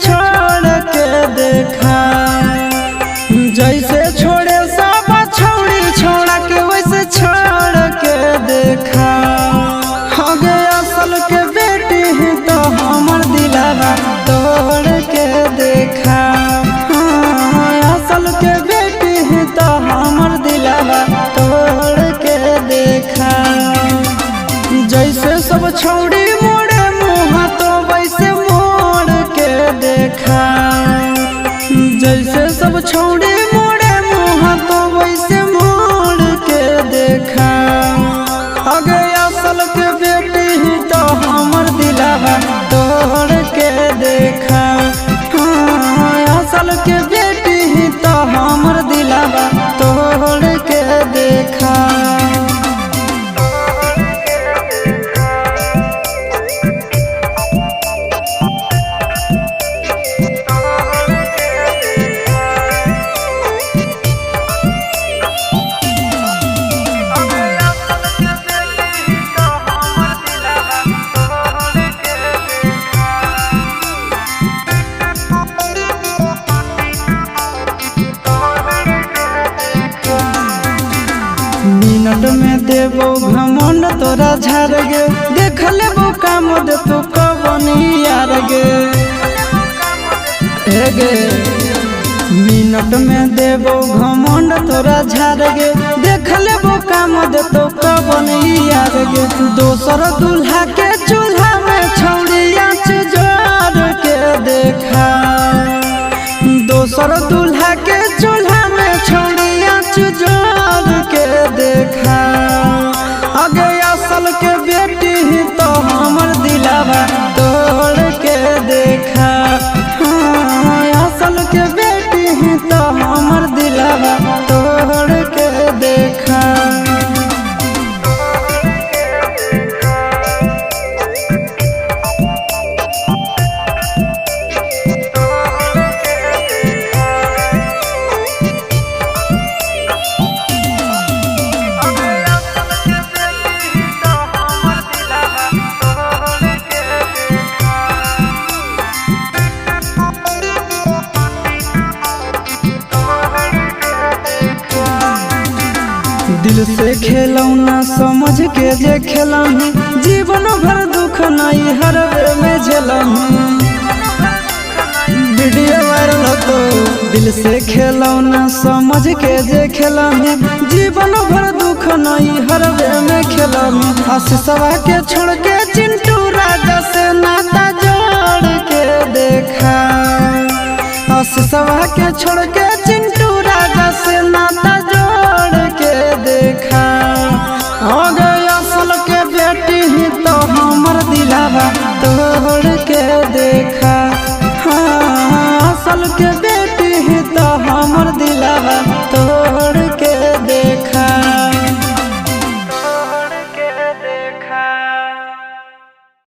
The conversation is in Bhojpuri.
छोड़ के देखा। जैसे छोड़े सब छोड़ी छोड़ा के वैसे छोड़ के देखा। आगे असल के बेटी ही तो हमर दिलावा तोड़ के देखा। असल के बेटी ही तो हमर दिलावा तोड़ के देखा। जैसे सब छोड़ी मोड़े मुँह तो वैसे मोड़ के देखा। जैसे सब छोड़ी मोड़े मुँह तो वैसे मोड़ के देखा। आगे असल के बेटी ही तो हमर दिलावा तोड़ के देखा। असल के बेटी ही तो हमर दिलावा तोड़ के देखा। मिनट में देवो घमंड तोरा झाड़ गे। देख लेबो काम दे तू कबनी यार गे। मिनट में देवो घमंड तोरा झाड़ गे। देख लेबो काम दे तू कबनी यार गे। दोसर दूल्हा के चूल्हा में छौड़िया जोड़ के देखा। दोसर दूल्हा के चूल्हा में छौड़िया जोड़ के देखा। आगे असल के बेटी ही तो हमर दिलावा तोड़ के देखा। असल के बेटी ही तो हमर दिलावा तोड़ के देखा। दिल से खेलौना समझ के जे खेलही। जीवन भर दुख नहीं हर वे में झेलही। वीडियो वायरल तो दिल से खेलौना समझ के जे खेलही। जीवन भर दुख नहीं हर वे में खेलही। आशीषवा के छोड़ के चिंटू राजा से नाता जोड़ के देखा। आशीषवा के छोड़ के चिंटू राजा से नाता जोड़ के देखा। आगे असल के बेटी ही तो हमर दिलावा तोड़ के देखा।